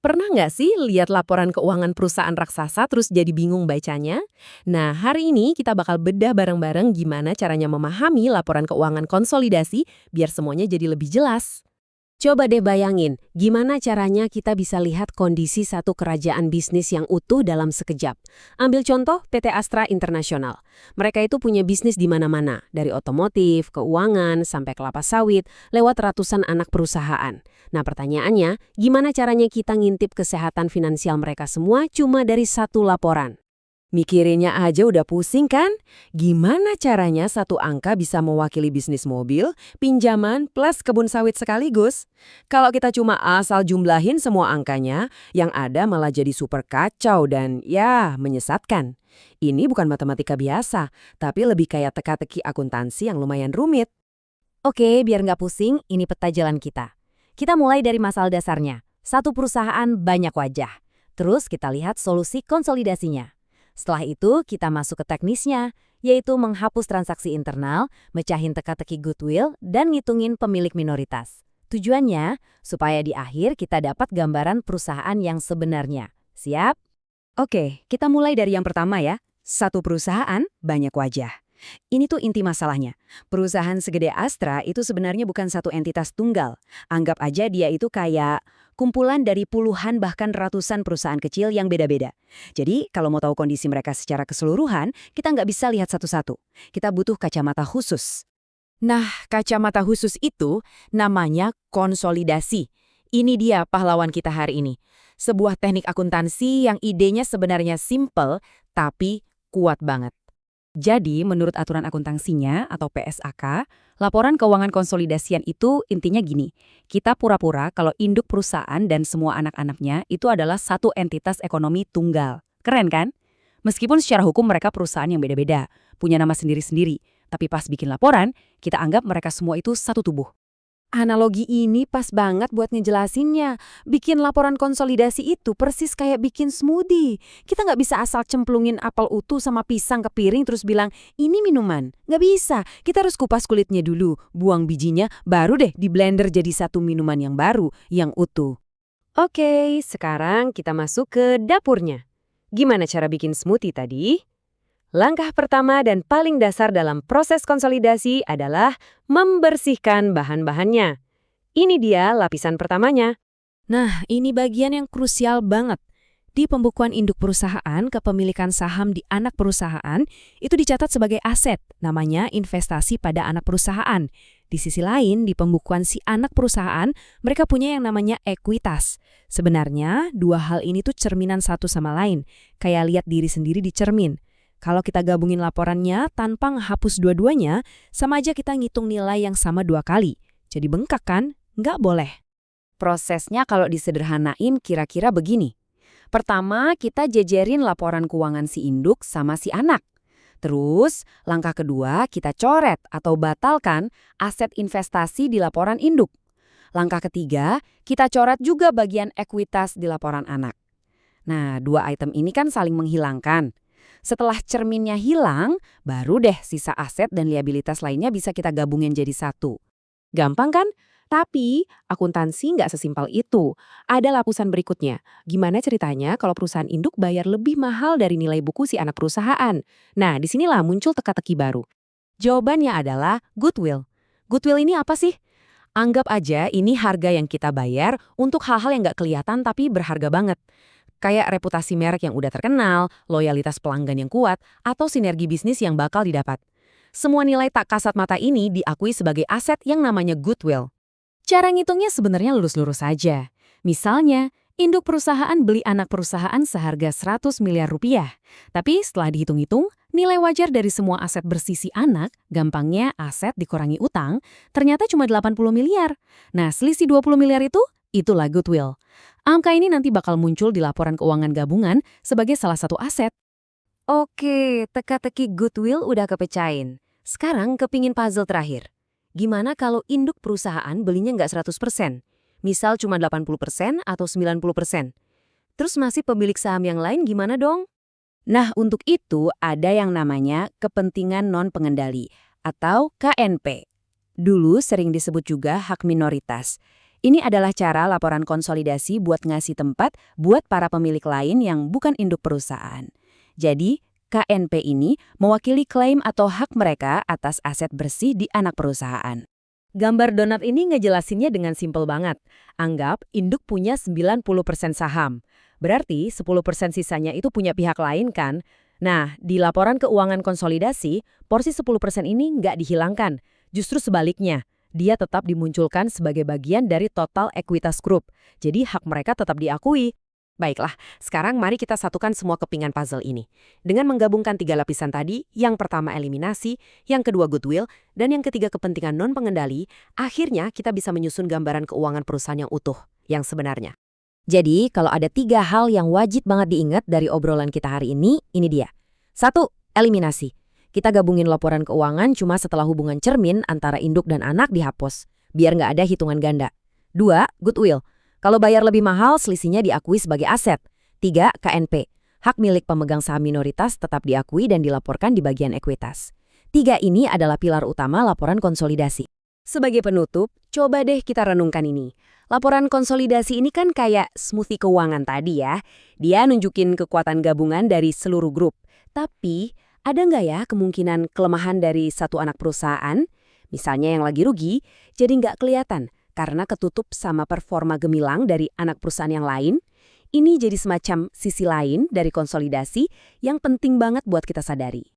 Pernah nggak sih lihat laporan keuangan perusahaan raksasa terus jadi bingung bacanya? Nah, hari ini kita bakal bedah bareng-bareng gimana caranya memahami laporan keuangan konsolidasi biar semuanya jadi lebih jelas. Coba deh bayangin, gimana caranya kita bisa lihat kondisi satu kerajaan bisnis yang utuh dalam sekejap. Ambil contoh PT Astra Internasional. Mereka itu punya bisnis di mana-mana, dari otomotif, keuangan, sampai kelapa sawit, lewat ratusan anak perusahaan. Nah pertanyaannya, gimana caranya kita ngintip kesehatan finansial mereka semua cuma dari satu laporan? Mikirinnya aja udah pusing kan? Gimana caranya satu angka bisa mewakili bisnis mobil, pinjaman, plus kebun sawit sekaligus? Kalau kita cuma asal jumlahin semua angkanya, yang ada malah jadi super kacau dan ya menyesatkan. Ini bukan matematika biasa, tapi lebih kayak teka-teki akuntansi yang lumayan rumit. Oke, biar nggak pusing, ini peta jalan kita. Kita mulai dari masalah dasarnya. Satu perusahaan banyak wajah. Terus kita lihat solusi konsolidasinya. Setelah itu, kita masuk ke teknisnya, yaitu menghapus transaksi internal, mecahin teka-teki goodwill, dan ngitungin pemilik minoritas. Tujuannya, supaya di akhir kita dapat gambaran perusahaan yang sebenarnya. Siap? Oke, kita mulai dari yang pertama ya. Satu perusahaan, banyak wajah. Ini tuh inti masalahnya. Perusahaan segede Astra itu sebenarnya bukan satu entitas tunggal. Anggap aja dia itu kayak kumpulan dari puluhan bahkan ratusan perusahaan kecil yang beda-beda. Jadi, kalau mau tahu kondisi mereka secara keseluruhan, kita nggak bisa lihat satu-satu. Kita butuh kacamata khusus. Nah, kacamata khusus itu namanya konsolidasi. Ini dia pahlawan kita hari ini. Sebuah teknik akuntansi yang idenya sebenarnya simple, tapi kuat banget. Jadi, menurut aturan akuntansinya atau PSAK, laporan keuangan konsolidasian itu intinya gini. Kita pura-pura kalau induk perusahaan dan semua anak-anaknya itu adalah satu entitas ekonomi tunggal. Keren kan? Meskipun secara hukum mereka perusahaan yang beda-beda, punya nama sendiri-sendiri. Tapi pas bikin laporan, kita anggap mereka semua itu satu tubuh. Analogi ini pas banget buat ngejelasinnya. Bikin laporan konsolidasi itu persis kayak bikin smoothie. Kita nggak bisa asal cemplungin apel utuh sama pisang ke piring terus bilang, ini minuman. Nggak bisa. Kita harus kupas kulitnya dulu, buang bijinya, baru deh di blender jadi satu minuman yang baru, yang utuh. Oke, sekarang kita masuk ke dapurnya. Gimana cara bikin smoothie tadi? Langkah pertama dan paling dasar dalam proses konsolidasi adalah membersihkan bahan-bahannya. Ini dia lapisan pertamanya. Nah, ini bagian yang krusial banget. Di pembukuan induk perusahaan, kepemilikan saham di anak perusahaan itu dicatat sebagai aset, namanya investasi pada anak perusahaan. Di sisi lain, di pembukuan si anak perusahaan, mereka punya yang namanya ekuitas. Sebenarnya, dua hal ini tuh cerminan satu sama lain, kayak lihat diri sendiri di cermin. Kalau kita gabungin laporannya tanpa menghapus dua-duanya, sama aja kita ngitung nilai yang sama dua kali. Jadi bengkak kan? Nggak boleh. Prosesnya kalau disederhanain kira-kira begini. Pertama, kita jejerin laporan keuangan si induk sama si anak. Terus, langkah kedua, kita coret atau batalkan aset investasi di laporan induk. Langkah ketiga, kita coret juga bagian ekuitas di laporan anak. Nah, dua item ini kan saling menghilangkan. Setelah cerminnya hilang, baru deh sisa aset dan liabilitas lainnya bisa kita gabungin jadi satu. Gampang kan? Tapi akuntansi nggak sesimpel itu. Ada lapisan berikutnya. Gimana ceritanya kalau perusahaan induk bayar lebih mahal dari nilai buku si anak perusahaan? Nah, disinilah muncul teka-teki baru. Jawabannya adalah goodwill. Goodwill ini apa sih? Anggap aja ini harga yang kita bayar untuk hal-hal yang nggak kelihatan tapi berharga banget. Kayak reputasi merek yang udah terkenal, loyalitas pelanggan yang kuat, atau sinergi bisnis yang bakal didapat. Semua nilai tak kasat mata ini diakui sebagai aset yang namanya goodwill. Cara ngitungnya sebenarnya lurus-lurus saja. Misalnya, induk perusahaan beli anak perusahaan seharga 100 miliar rupiah. Tapi setelah dihitung-hitung, nilai wajar dari semua aset bersisi anak, gampangnya aset dikurangi utang, ternyata cuma 80 miliar. Nah, selisih 20 miliar itulah goodwill. Angka ini nanti bakal muncul di laporan keuangan gabungan sebagai salah satu aset. Oke, teka-teki goodwill udah kepecahin. Sekarang kepingin puzzle terakhir. Gimana kalau induk perusahaan belinya nggak 100%? Misal cuma 80% atau 90%. Terus masih pemilik saham yang lain gimana dong? Nah, untuk itu ada yang namanya kepentingan non-pengendali atau KNP. Dulu sering disebut juga hak minoritas. Ini adalah cara laporan konsolidasi buat ngasih tempat buat para pemilik lain yang bukan induk perusahaan. Jadi, KNP ini mewakili klaim atau hak mereka atas aset bersih di anak perusahaan. Gambar donat ini ngejelasinnya dengan simpel banget. Anggap induk punya 90% saham. Berarti 10% sisanya itu punya pihak lain kan? Nah, di laporan keuangan konsolidasi, porsi 10% ini nggak dihilangkan. Justru sebaliknya, dia tetap dimunculkan sebagai bagian dari total ekuitas grup. Jadi hak mereka tetap diakui. Baiklah, sekarang mari kita satukan semua kepingan puzzle ini. Dengan menggabungkan 3 lapisan tadi, yang pertama eliminasi, yang kedua goodwill, dan yang ketiga kepentingan non-pengendali, akhirnya kita bisa menyusun gambaran keuangan perusahaan yang utuh, yang sebenarnya. Jadi, kalau ada 3 hal yang wajib banget diingat dari obrolan kita hari ini dia. 1. Eliminasi. Kita gabungin laporan keuangan cuma setelah hubungan cermin antara induk dan anak dihapus, biar nggak ada hitungan ganda. 2. Goodwill. Kalau bayar lebih mahal, selisihnya diakui sebagai aset. 3. KNP. Hak milik pemegang saham minoritas tetap diakui dan dilaporkan di bagian ekuitas. 3 ini adalah pilar utama laporan konsolidasi. Sebagai penutup, coba deh kita renungkan ini. Laporan konsolidasi ini kan kayak smoothie keuangan tadi ya. Dia nunjukin kekuatan gabungan dari seluruh grup. Tapi, ada nggak ya kemungkinan kelemahan dari satu anak perusahaan? Misalnya yang lagi rugi, jadi nggak kelihatan karena ketutup sama performa gemilang dari anak perusahaan yang lain. Ini jadi semacam sisi lain dari konsolidasi yang penting banget buat kita sadari.